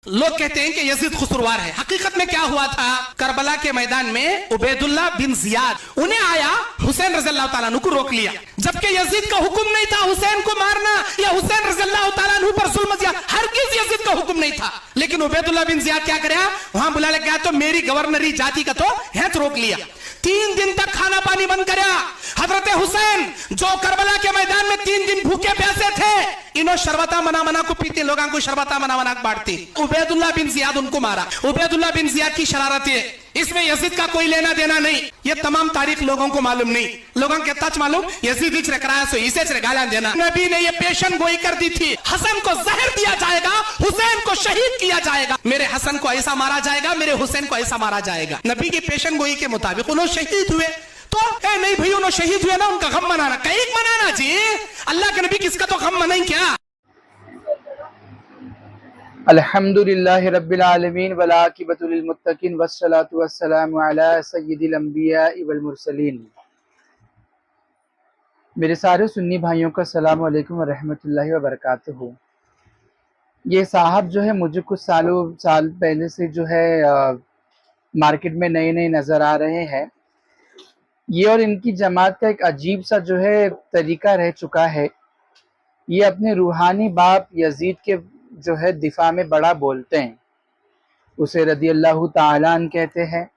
लोग कहते हैं कि यजीद खुसरवार है। हकीकत में क्या हुआ था, करबला के मैदान में उबैदुल्लाह बिन जियाद उन्हें आया, हुसैन रज़ियल्लाहु ताला अन्हु को रोक लिया, जबकि यजीद का हुक्म नहीं था हुसैन को मारना या हुसैन रज़ियल्लाहु ताला अन्हु पर जुल्म किया, हरगिज़ यजीद का हुक्म नहीं था। लेकिन उबैदुल्लाह बिन जियाद क्या कराया, वहां बुला गया तो मेरी गवर्नरी जाति का तो हैत रोक लिया। 3 दिन तक खाना पानी बंद कराया। हजरत हुसैन जो करबला के मैदान में 3 दिन भूखे प्यासे थे, इन्हों शरबता मना मना को पीते, लोगों को शरबता मना मना बांटती। उबैदुल्लाह बिन जियाद उनको मारा। उबैदुल्लाह बिन जियाद की शरारत है, इसमें यजीद का कोई लेना देना नहीं। ये तमाम तारीख लोगों को मालूम नहीं, लोगों के तच मालूम यजीद इच रखराया सो इसे गालियां देना। नबी ने ये पेशन गोई कर दी थी, हसन को जहर दिया जाएगा, हुसैन को शहीद किया जाएगा, मेरे हसन को ऐसा मारा जाएगा, मेरे हुसैन को ऐसा मारा जाएगा। नबी की पेशन गोई के मुताबिक उन्होंने शहीद हुए। तो नहीं भाई उन्होंने शहीद हुए ना, उनका गम मनाना, कहीं मनाना जी, अल्लाह के नबी किसका तो गम मनाएं क्या। अल्हम्दुलिल्लाहि रब्बिल आलमीन वल आकिबतु लिल मुत्तकीन वस्सलातु वस्सलामु अला सय्यिदिल अंबिया वल मुरसलीन। मेरे सारे सुन्नी भाइयों का अस्सलामु अलैकुम व रहमतुल्लाहि व बरकातुहू। ये साहब जो है मुझे कुछ साल पहले से जो है मार्केट में नए नए नज़र आ रहे हैं। ये और इनकी जमात का एक अजीब सा जो है तरीका रह चुका है। ये अपने रूहानी बाप यजीद के जो है दिफा में बड़ा बोलते हैं, उसे रदियल्लाहु ताला अन्हु कहते हैं।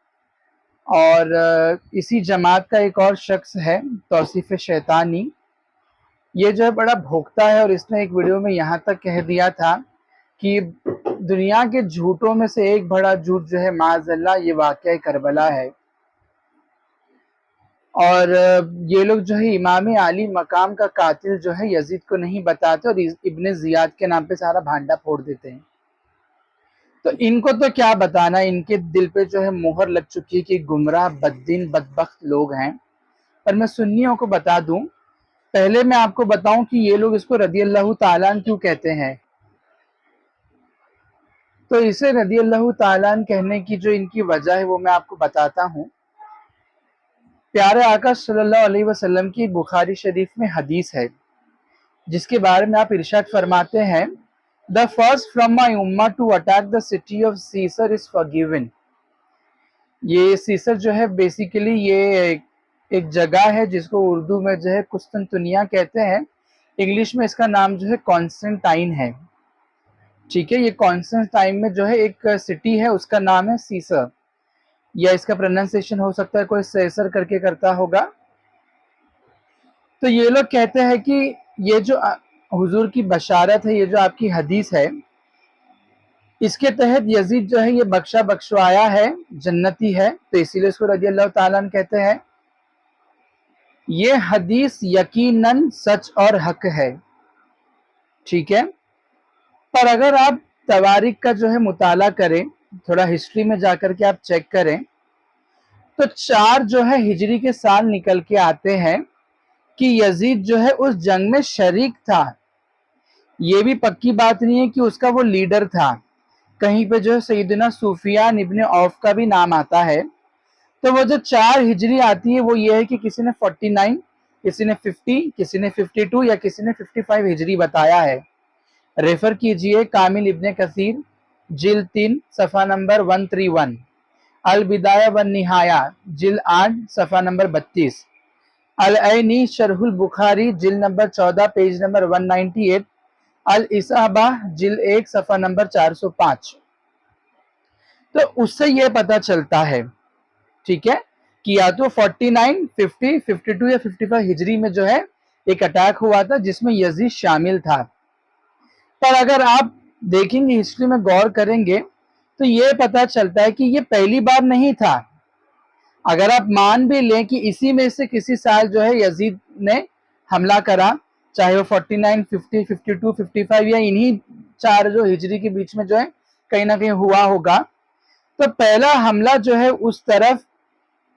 और इसी जमात का एक और शख्स है तौसीफ शैतानी, ये जो है बड़ा भोगता है। और इसने एक वीडियो में यहाँ तक कह दिया था कि दुनिया के झूठों में से एक बड़ा झूठ जो है माज़अल्लाह ये वाक़या करबला है। और ये लोग जो है इमाम आली मकाम का कातिल जो है यजीद को नहीं बताते और इब्ने जियाद के नाम पे सारा भांडा फोड़ देते हैं। तो इनको तो क्या बताना, इनके दिल पे जो है मोहर लग चुकी है कि गुमराह बद्दीन बदबख्त लोग हैं। पर मैं सुन्नियों को बता दूं, पहले मैं आपको बताऊं कि ये लोग इसको रदियल्लाहु ताला अन्हु क्यों कहते हैं। तो इसे रदियल्लाहु ताला अन्हु कहने की जो इनकी वजह है वो मैं आपको बताता हूँ। प्यारे आका सल्लल्लाहु अलैहि वसल्लम की बुखारी शरीफ में हदीस है जिसके बारे में आप इरशाद फरमाते हैं, the first from my ummah to attack the city of Caesar is forgiven. ये सीसर जो है बेसिकली ये एक जगह है जिसको उर्दू में जो है कुस्तुनतुनिया कहते हैं, इंग्लिश में इसका नाम जो है कॉन्स्टेंटाइन है। ठीक है, ये कॉन्स्टेंटाइन में जो है एक सिटी है उसका नाम है सीसर, या इसका प्रोनाउंसिएशन हो सकता है कोई सेसर करके करता होगा। तो ये लोग कहते हैं कि ये जो हुजूर की बशारत है, ये जो आपकी हदीस है, इसके तहत यजीद जो है ये बख्शा बख्शवाया है, जन्नती है, तो इसीलिए इसको रज़ियल्लाहु ताला अन्हु कहते हैं। ये हदीस यकीनन सच और हक है, ठीक है। पर अगर आप तवारीख का जो है मुताला करें, थोड़ा हिस्ट्री में जाकर के आप चेक करें, तो 4 जो है हिजरी के साल निकल के आते हैं कि यजीद जो है उस जंग में शरीक था। ये भी पक्की बात नहीं है कि उसका वो लीडर था। कहीं पे जो है सैयदना सुफियान इब्ने औफ का भी नाम आता है। तो वो जो 4 हिजरी आती है वो ये है कि किसी ने 49, किसी ने 50, किसी ने 52 या किसी ने 55 हिजरी बताया है। रेफर कीजिए कामिल इब्ने कसीर जिल्द 3 सफ़ा नंबर 131, अल बिदाया वन निहाया जिल्द 8 सफ़ा नंबर 32, अल ऐनी शरहुल बुखारी जिल्द नंबर 14 पेज नंबर 198, अल इसाबा जिल्द 1 सफ़ा नंबर 405। तो उससे ये पता चलता है, ठीक है, कि या तो 49, 50, 52 या 55 हिजरी में जो है एक अटैक हुआ था जिसमें यजीद शामिल था। पर अगर आप देखेंगे, हिस्ट्री में गौर करेंगे, तो ये पता चलता है कि ये पहली बार नहीं था। अगर आप मान भी लें कि इसी में से किसी साल जो है यजीद ने हमला करा, चाहे वो 49, 50, 52, 55 या इन्हीं 4 जो हिजरी के बीच में जो है कहीं ना कहीं हुआ होगा, तो पहला हमला जो है उस तरफ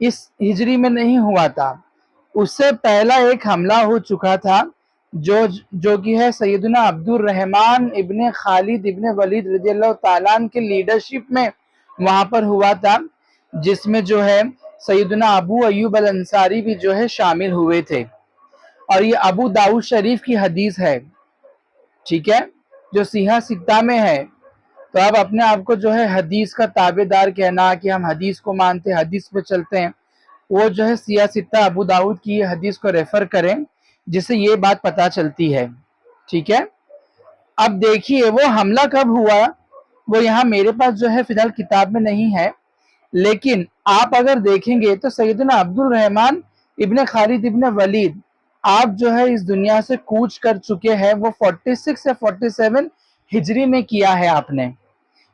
इस हिजरी में नहीं हुआ था। उससे पहला एक हमला हो चुका था जो कि है सैयदना अब्दुर रहमान इब्ने खालिद इब्ने वलीद रज़ियल्लाहु ताला अन्हु के लीडरशिप में वहां पर हुआ था, जिसमें जो है सैयदना अबू अयूब अल अंसारी भी जो है शामिल हुए थे। और ये अबू दाऊद शरीफ की हदीस है, ठीक है, जो सिहा सित्ता में है। تو آپ اپنے آپ کو جو ہے حدیث کا تابع دار کہنا کہ ہم حدیث کو مانتے ہیں، حدیث پہ چلتے ہیں، وہ جو ہے سیاستہ ابو داؤد کی یہ حدیث کو ریفر کریں جس سے یہ بات پتہ چلتی ہے. ٹھیک ہے. اب دیکھیے وہ حملہ کب ہوا، وہ یہاں میرے پاس جو ہے فی الحال کتاب میں نہیں ہے، لیکن آپ اگر دیکھیں گے تو سیدنا عبد الرحمن ابن خالد ابن ولید آپ جو ہے اس دنیا سے کوچ کر چکے ہیں، وہ 46 یا 47 ہجری میں کیا ہے آپ نے،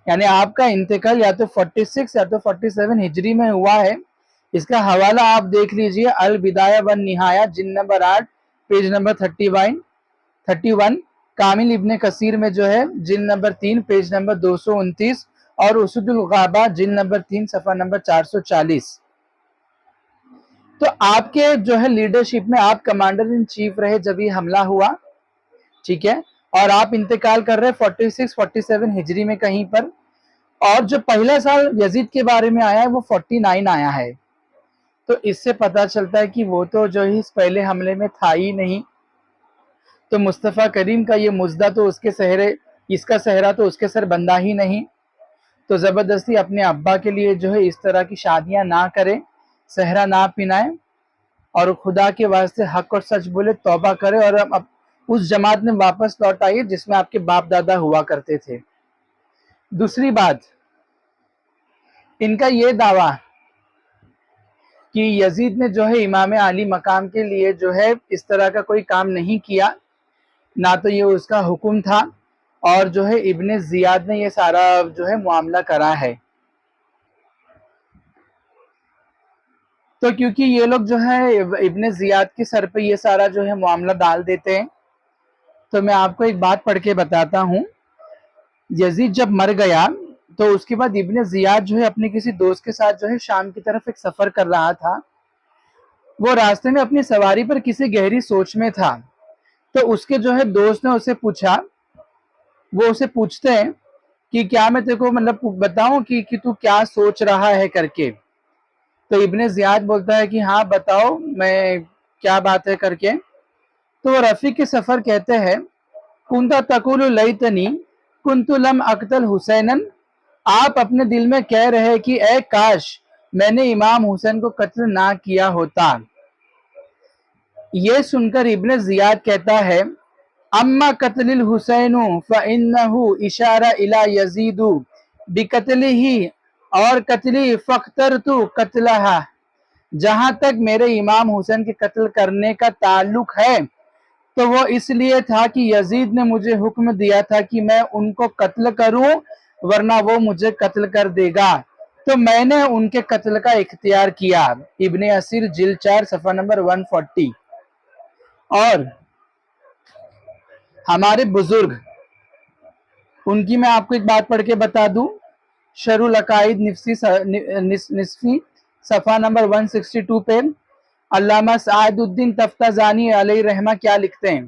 یعنی آپ کا انتقال یا تو 46 یا تو 47 ہجری میں ہوا ہے. اس کا حوالہ آپ دیکھ لیجئے، البدایہ والنہایہ جلد نمبر 8 پیج نمبر 31، کامل ابن کثیر میں جو ہے جلد نمبر 3 پیج نمبر 229، اور اسد الغابہ جلد نمبر 3 صفحہ نمبر 440. تو آپ کے جو ہے لیڈرشپ میں آپ کمانڈر ان چیف رہے جب یہ حملہ ہوا. ٹھیک ہے. اور آپ انتقال کر رہے 46 47 ہجری میں کہیں پر، اور جو پہلا سال یزید کے بارے میں آیا ہے وہ 49 آیا ہے. تو اس سے پتہ چلتا ہے کہ وہ تو جو اس پہلے حملے میں تھا ہی نہیں، تو مصطفیٰ کریم کا یہ مزدہ تو اس کے سہرے، اس کا صحرا تو اس کے سر بندہ ہی نہیں. تو زبردستی اپنے ابا کے لیے جو ہے اس طرح کی شادیاں نہ کرے، صحرا نہ پنائے، اور خدا کے واسطے حق اور سچ بولے، توبہ کرے، اور اب اس جماعت میں واپس لوٹ آئیے جس میں آپ کے باپ دادا ہوا کرتے تھے. دوسری بات، ان کا یہ دعویٰ کہ یزید نے جو ہے امام علی مقام کے لیے جو ہے اس طرح کا کوئی کام نہیں کیا، نہ تو یہ اس کا حکم تھا، اور جو ہے ابن زیاد نے یہ سارا جو ہے معاملہ کرا ہے. تو کیونکہ یہ لوگ جو ہے ابن زیاد کے سر پہ یہ سارا جو ہے معاملہ ڈال دیتے ہیں، تو میں آپ کو ایک بات پڑھ کے بتاتا ہوں. یزید جب مر گیا تو اس کے بعد ابن زیاد جو ہے اپنے کسی دوست کے ساتھ جو ہے شام کی طرف ایک سفر کر رہا تھا. وہ راستے میں اپنی سواری پر کسی گہری سوچ میں تھا. تو اس کے جو ہے دوست نے اسے پوچھا، وہ اسے پوچھتے ہیں کہ کیا میں تیرے کو مطلب بتاؤں کہ تو کیا سوچ رہا ہے کر کے. تو ابن زیاد بولتا ہے کہ ہاں بتاؤ میں کیا بات ہے کر کے. تو وہ رفیق کے سفر کہتے ہیں، کنتا تقول لیتنی کنت لم اقتل حسینن، آپ اپنے دل میں کہہ رہے کہ اے کاش میں نے امام حسین کو قتل نہ کیا ہوتا. یہ سن کر ابن زیاد کہتا ہے، اما قتل الحسین فإنه اشارہ الی یزید بقتلہ اور قتلی فاخترت قتلہ، جہاں تک میرے امام حسین کے قتل کرنے کا تعلق ہے تو وہ اس لیے تھا کہ یزید نے مجھے حکم دیا تھا کہ میں ان کو قتل کروں، ورنہ وہ مجھے قتل کر دے گا، تو میں نے ان کے قتل کا اختیار کیا. ابن اسیر جلد 4 صفحہ نمبر 140. اور ہمارے بزرگ، ان کی میں آپ کو ایک بات پڑھ کے بتا دوں. شرح العقائد نصفی صفحہ نمبر 162 پہ علامہ سعد الدین تفتازانی علیہ رحمہ کیا لکھتے ہیں؟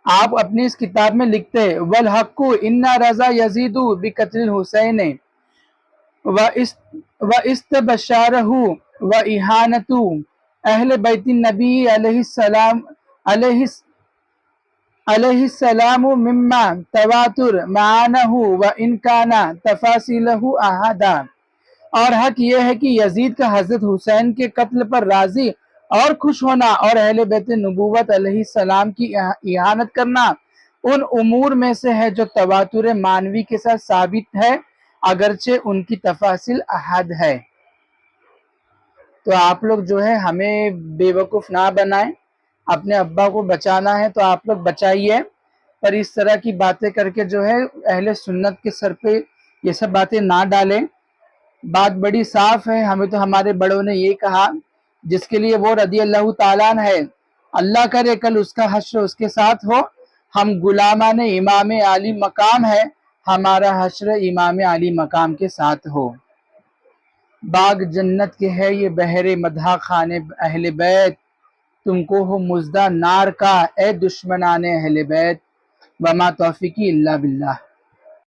آپ اپنی اس کتاب میں لکھتے ہیں، والحق ان رضا یزید بقتل الحسین واستبشارہ واہانت اہل بیت النبی علیہ السلام مما تواتر معنہ وان کان تفاصیلہ احدا. اور حق یہ ہے کہ یزید کا حضرت حسین کے قتل پر راضی اور خوش ہونا اور اہل بیت نبوت علیہ السلام کی اہانت کرنا ان امور میں سے ہے جو تواتر معنوی کے ساتھ ثابت ہے، اگرچہ ان کی تفاصیل احد ہے. تو آپ لوگ جو ہے ہمیں بے وقوف نہ بنائیں، اپنے ابا کو بچانا ہے تو آپ لوگ بچائیے، پر اس طرح کی باتیں کر کے جو ہے اہل سنت کے سر پہ یہ سب باتیں نہ ڈالیں. بات بڑی صاف ہے، ہمیں تو ہمارے بڑوں نے یہ کہا، جس کے لیے وہ رضی اللہ تعالیٰ عنہ ہے، اللہ کرے کل اس کا حشر اس کے ساتھ ہو. ہم غلامان امام علی مقام ہے، ہمارا حشر امام علی مقام کے ساتھ ہو. باغ جنت کے ہے یہ بحر مدح خانے اہل بیت، تم کو ہو مزدہ نار کا اے دشمنان اہل بیت. وما توفیقی الا باللہ.